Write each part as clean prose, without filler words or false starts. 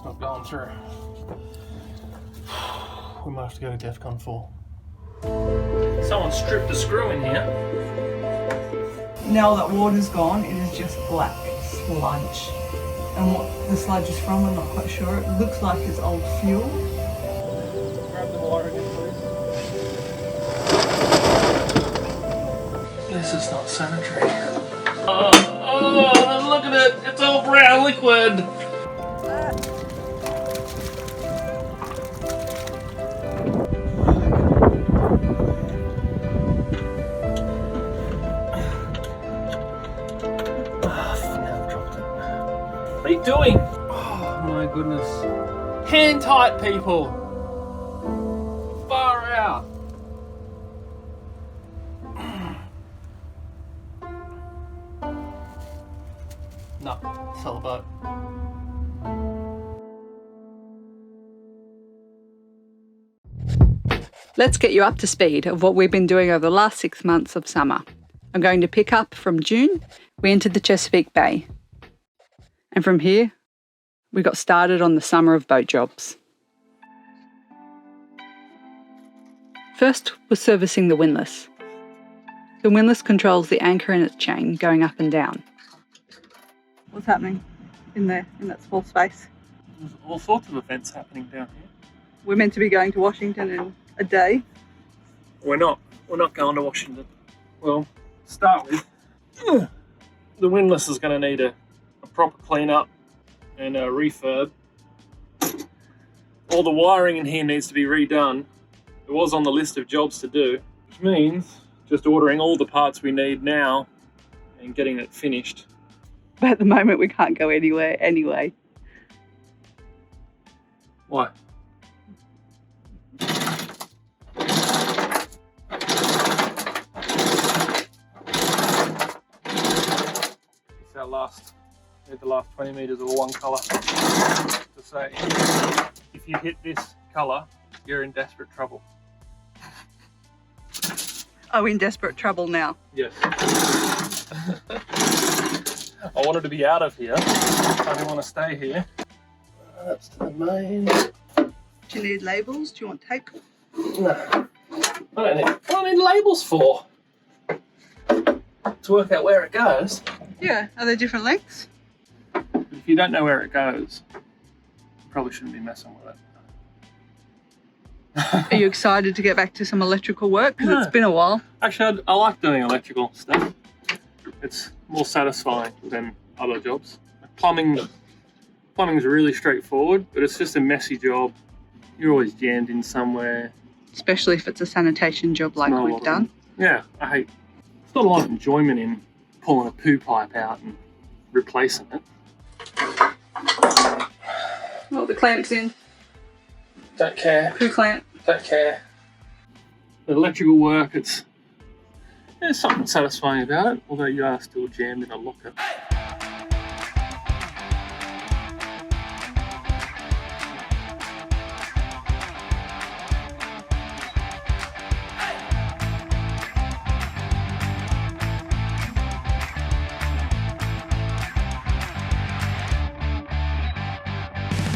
It's not going through. We might have to go to DEFCON 4. Someone stripped a screw in here. Now that water's gone, it is just black sludge. And what the sludge is from, I'm not quite sure. It looks like it's old fuel. Grab the water again, please. This is not sanitary. Oh, look at it! It's all brown liquid! What are you doing? Oh my goodness. Hand tight, people! Far out! No, sell the boat. Let's get you up to speed of what we've been doing over the last 6 months of summer. I'm going to pick up from June. We entered the Chesapeake Bay. And from here, we got started on the summer of boat jobs. First was servicing the windlass. The windlass controls the anchor and its chain going up and down. What's happening in there, in that small space? There's all sorts of events happening down here. We're meant to be going to Washington in a day. We're not going to Washington. Well, to start with, the windlass is going to need a proper clean-up and a refurb. All the wiring in here needs to be redone. It was on the list of jobs to do, which means just ordering all the parts we need now and getting it finished. But at the moment we can't go anywhere anyway. Why? It's our last, the last 20 metres of one colour to say, if you hit this colour, you're in desperate trouble. Are we in desperate trouble now? Yes. I wanted to be out of here. I didn't want to stay here. That's to the main. Do you need labels? Do you want tape? No. What do I need labels for? To work out where it goes. Yeah. Are there different lengths? If you don't know where it goes, you probably shouldn't be messing with it. Are you excited to get back to some electrical work? Because it's been a while. Actually, I like doing electrical stuff. It's more satisfying than other jobs. Plumbing's really straightforward, but it's just a messy job. You're always jammed in somewhere. Especially if it's a sanitation job like we've done. Yeah, there's not a lot of enjoyment in pulling a poo pipe out and replacing it. Oh, the clamp's in. Don't care. Poo clamp. Don't care. The electrical work, there's something satisfying about it, although you are still jammed in a locker.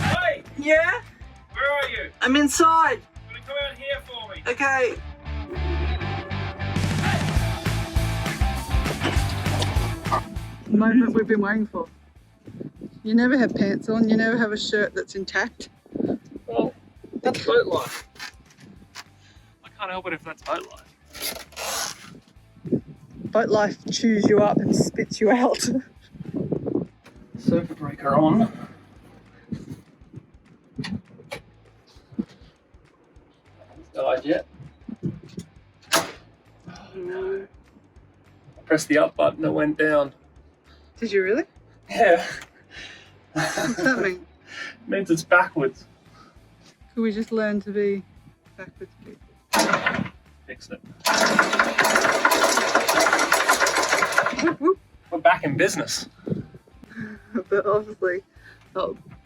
Hey! Yeah? Where are you? I'm inside. Can you come out here for me? Okay. The moment we've been waiting for. You never have pants on, you never have a shirt that's intact. Well, that's boat life. I can't help it if that's boat life. Boat life chews you up and spits you out. Circuit breaker on. Died yet? No. I pressed the up button, it went down. Did you really? Yeah. What's that mean? It means it's backwards. Could we just learn to be backwards people? Fixed it. Whoop, whoop. We're back in business. But obviously,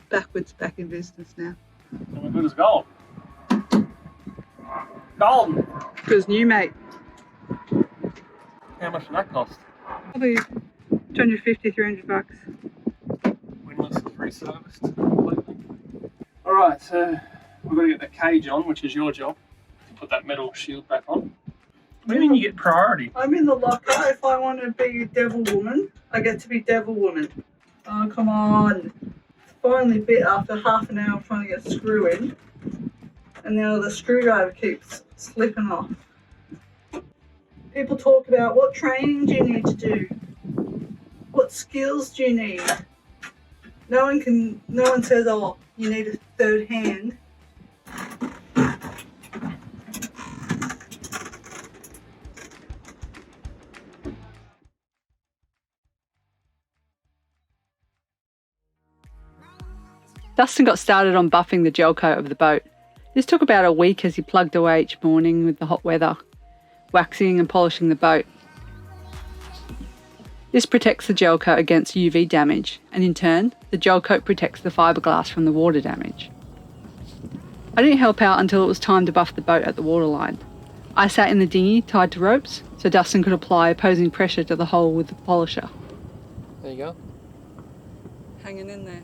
backwards back in business now. And we're good as gold. Golden. Because new, mate. How much did that cost? Probably 250, 300 bucks. Windlass is reserviced completely. Alright, so we've got to get the cage on, which is your job. Put that metal shield back on. What do you mean you get priority? I'm in the locker. If I want to be Devil Woman, I get to be Devil Woman. Oh, come on. Finally bit after half an hour of trying to get a screw in. And now the screwdriver keeps slipping off. People talk about what training do you need to do? What skills do you need? No one says, oh, you need a third hand. Dustin got started on buffing the gel coat of the boat. This took about a week as he plugged away each morning with the hot weather, waxing and polishing the boat. This protects the gel coat against UV damage, and in turn, the gel coat protects the fiberglass from the water damage. I didn't help out until it was time to buff the boat at the waterline. I sat in the dinghy tied to ropes, so Dustin could apply opposing pressure to the hull with the polisher. There you go. Hanging in there.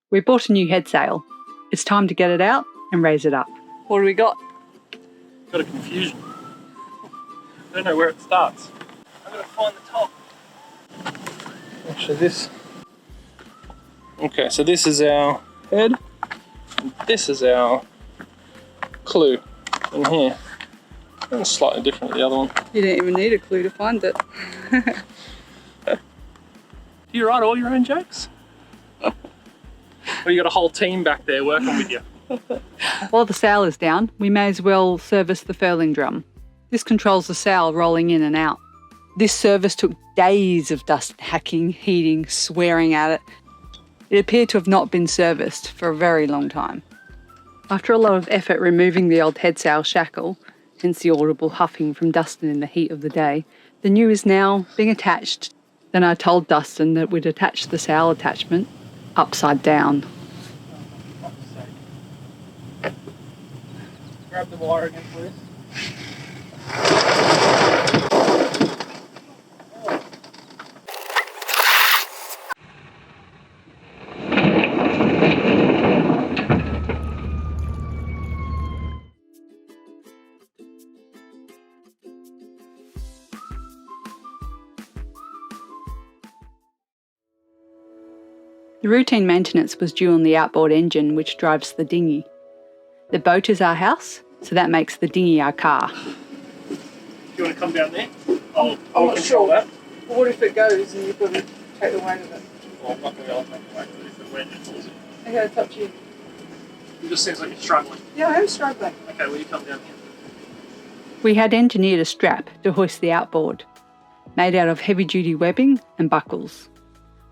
We bought a new head sail. It's time to get it out and raise it up. What do we got? Got a confusion. I don't know where it starts. I've got to find the top. Actually, this. Okay, so this is our head. And this is our clue in here. It's slightly different to the other one. You didn't even need a clue to find it. Do you write all your own jokes? Or you got a whole team back there working with you? While the sail is down, we may as well service the furling drum. This controls the sail rolling in and out. This service took days of Dustin hacking, heating, swearing at it. It appeared to have not been serviced for a very long time. After a lot of effort removing the old head sail shackle, hence the audible huffing from Dustin in the heat of the day, the new is now being attached. Then I told Dustin that we'd attach the sail attachment upside down. Grab the wire again, please. The routine maintenance was due on the outboard engine which drives the dinghy. The boat is our house, so that makes the dinghy our car. Do you want to come down there? I'll not control sure. that. Well, what if it goes and you've got to take the weight of it? Well, I'm not going to be able to take the weight if the wind pulls it. Okay, it's up to you. It just seems like you're struggling. Yeah, I am struggling. Okay, will you come down here? We had engineered a strap to hoist the outboard, made out of heavy-duty webbing and buckles.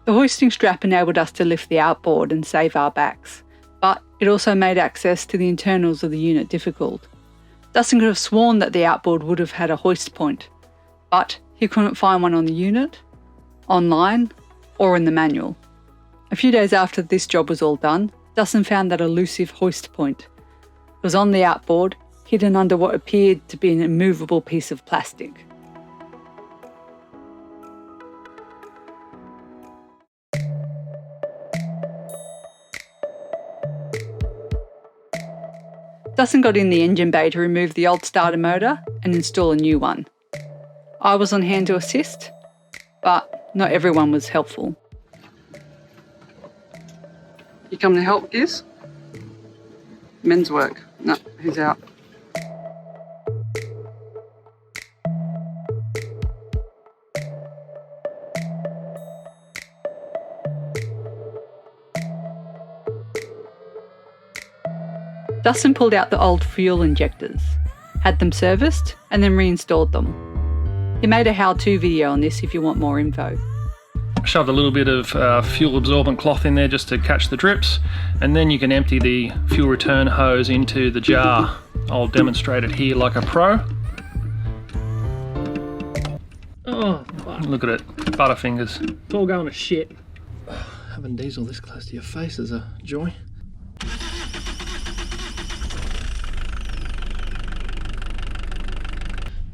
The hoisting strap enabled us to lift the outboard and save our backs, but it also made access to the internals of the unit difficult. Dustin could have sworn that the outboard would have had a hoist point, but he couldn't find one on the unit, online, or in the manual. A few days after this job was all done, Dustin found that elusive hoist point. It was on the outboard, hidden under what appeared to be an immovable piece of plastic. Dustin got in the engine bay to remove the old starter motor and install a new one. I was on hand to assist, but not everyone was helpful. You coming to help, Giz? Men's work. No, he's out. Dustin pulled out the old fuel injectors, had them serviced, and then reinstalled them. He made a how-to video on this if you want more info. Shoved a little bit of fuel absorbent cloth in there just to catch the drips, and then you can empty the fuel return hose into the jar. I'll demonstrate it here like a pro. Oh, fuck. Look at it, butterfingers. It's all going to shit. Having diesel this close to your face is a joy.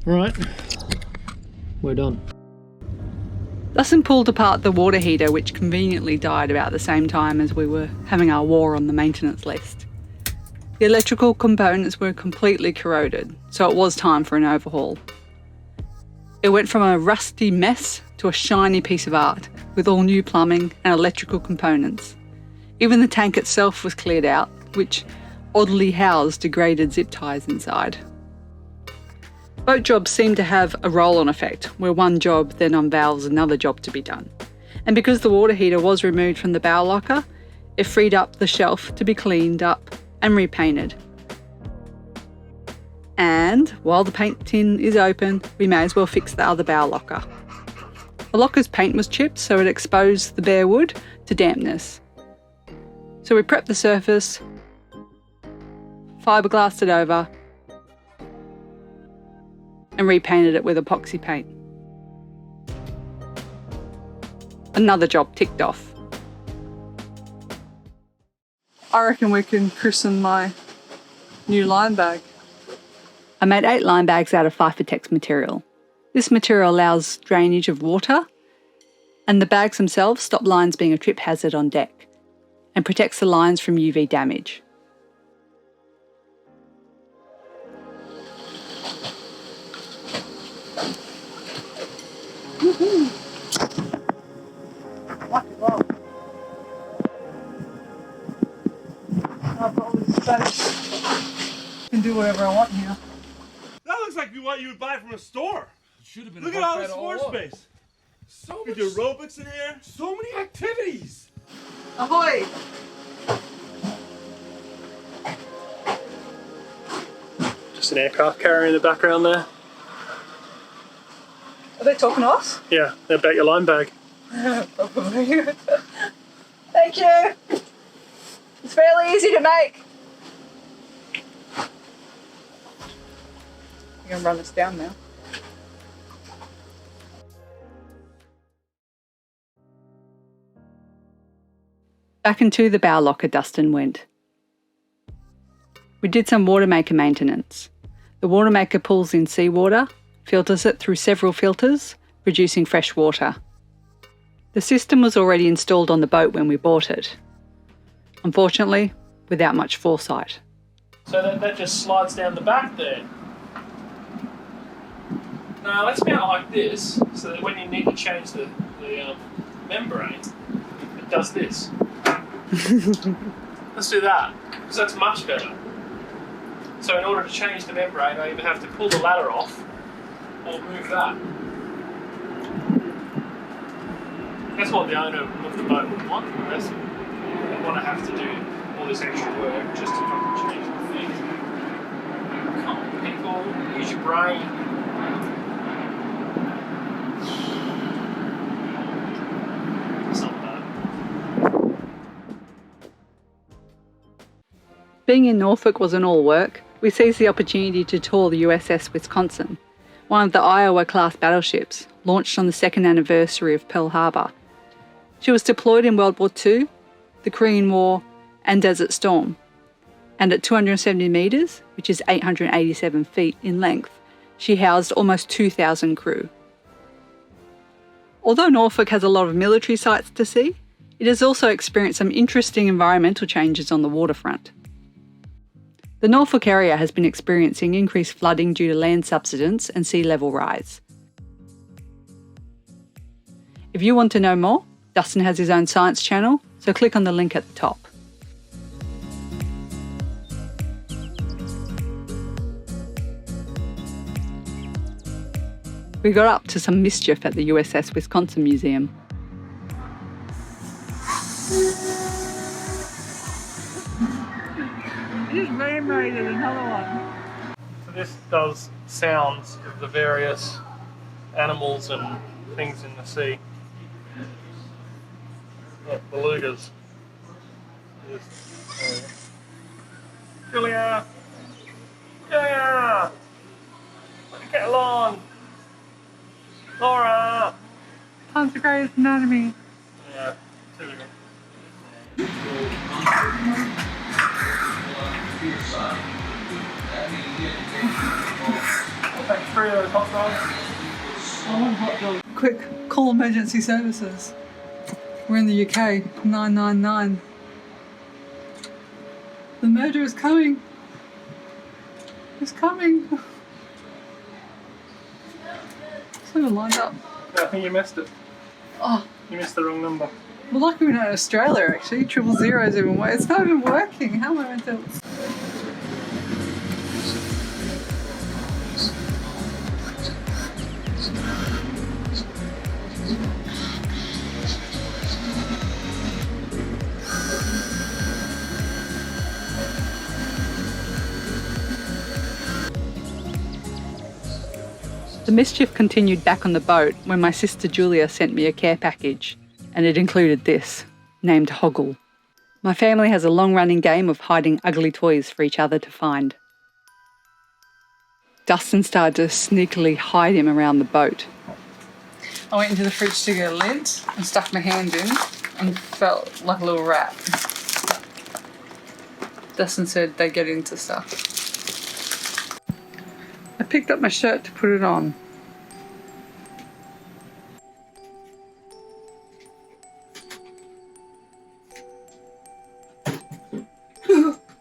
Right, we're done. Dustin pulled apart the water heater, which conveniently died about the same time as we were having our war on the maintenance list. The electrical components were completely corroded, so it was time for an overhaul. It went from a rusty mess to a shiny piece of art, with all new plumbing and electrical components. Even the tank itself was cleared out, which oddly housed degraded zip ties inside. Boat jobs seem to have a roll-on effect, where one job then unveils another job to be done. And because the water heater was removed from the bow locker, it freed up the shelf to be cleaned up and repainted. And while the paint tin is open, we may as well fix the other bow locker. The locker's paint was chipped, so it exposed the bare wood to dampness. So we prepped the surface, fiberglassed it over, and repainted it with epoxy paint. Another job ticked off. I reckon we can christen my new line bag. I made 8 line bags out of Fibertex material. This material allows drainage of water, and the bags themselves stop lines being a trip hazard on deck and protects the lines from UV damage. I've got all this space. Can do whatever I want here. That looks like what you would buy from a store. Should have been. Look at all this floor space. So You much. can do aerobics in here. So many activities. Ahoy! Just an aircraft carrier in the background there. Are they talking to us? Yeah, they're about your line bag. Probably. Thank you! It's fairly easy to make. You're gonna run us down now. Back into the bow locker Dustin went. We did some water maker maintenance. The water maker pulls in seawater, filters it through several filters, producing fresh water. The system was already installed on the boat when we bought it. Unfortunately, without much foresight. So that just slides down the back there. Now let's mount it like this, so that when you need to change the membrane, it does this. Let's do that, because that's much better. So in order to change the membrane, I either have to pull the ladder off, or move that. That's what the owner of the boat would want. They want to have to do all this extra work just to fucking change the thing. Come on, people, use your brain. It's not bad. Being in Norfolk wasn't all work. We seized the opportunity to tour the USS Wisconsin, one of the Iowa-class battleships, launched on the 2nd anniversary of Pearl Harbor. She was deployed in World War II, the Korean War, and Desert Storm. And at 270 metres, which is 887 feet in length, she housed almost 2,000 crew. Although Norfolk has a lot of military sites to see, it has also experienced some interesting environmental changes on the waterfront. The Norfolk area has been experiencing increased flooding due to land subsidence and sea level rise. If you want to know more, Dustin has his own science channel, so click on the link at the top. We got up to some mischief at the USS Wisconsin Museum. Just reanimated another one. So this does sounds of the various animals and things in the sea. Like belugas. Julia! Julia! Get along! Laura! Time's the greatest anatomy. Yeah, here we go. Take 3 of those hot dogs. I want hot dog. Quick, call emergency services. We're in the UK. 999. The murder is coming. It's coming. It's not even lined up. Yeah, I think you missed it. Oh, You missed the wrong number. well, lucky we're not in Australia actually. 000 is even worse. It's not even working. How am I meant to? The mischief continued back on the boat when my sister Julia sent me a care package, and it included this, named Hoggle. My family has a long-running game of hiding ugly toys for each other to find. Dustin started to sneakily hide him around the boat. I went into the fridge to get a lid and stuck my hand in and felt like a little rat. Dustin said they get into stuff. I picked up my shirt to put it on.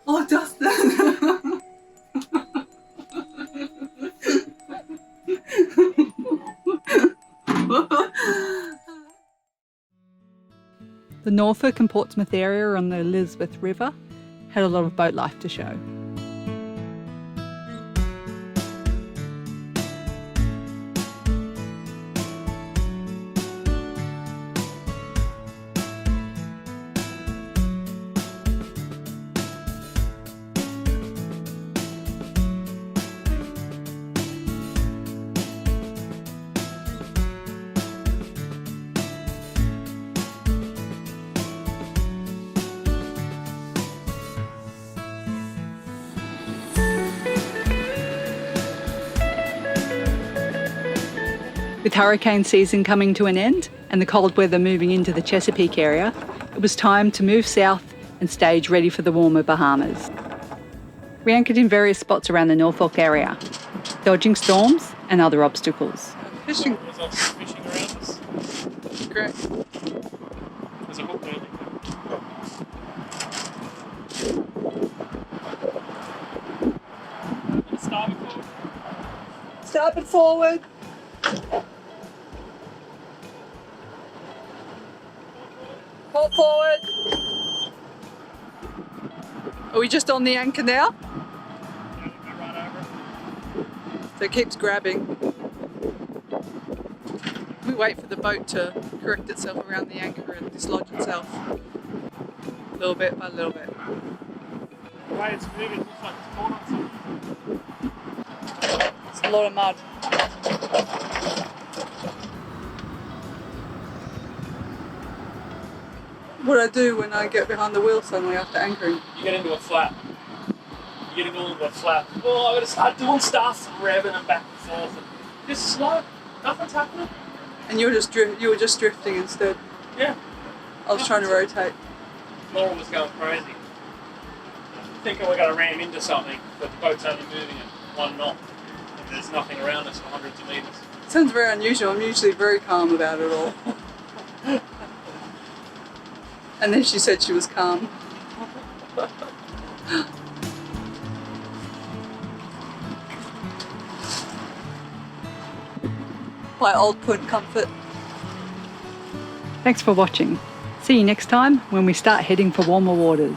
Oh, Dustin! The Norfolk and Portsmouth area on the Elizabeth River had a lot of boat life to show. With hurricane season coming to an end and the cold weather moving into the Chesapeake area, it was time to move south and stage ready for the warmer Bahamas. We anchored in various spots around the Norfolk area, dodging storms and other obstacles. Fishing. There's also fishing around us. Great. There's a hook there. Start it forward. Pull forward. Are we just on the anchor now? So it keeps grabbing. We wait for the boat to correct itself around the anchor and dislodge itself. Little bit by little bit. The way it's moving, it looks like it's caught on something. It's a lot of mud. What do I do when I get behind the wheel suddenly after anchoring? You get into a flap. You get into a flap. Oh, I gotta start doing stuff and revving and back and forth. And just slow. Nothing's happening. And you were just drifting instead. Yeah. I was trying to rotate. Laura was going crazy. Thinking we're going to ram into something, but the boat's only moving at 1 knot. And there's nothing around us for hundreds of metres. Sounds very unusual. I'm usually very calm about it all. And then she said she was calm. By Old Point Comfort. Thanks for watching. See you next time when we start heading for warmer waters.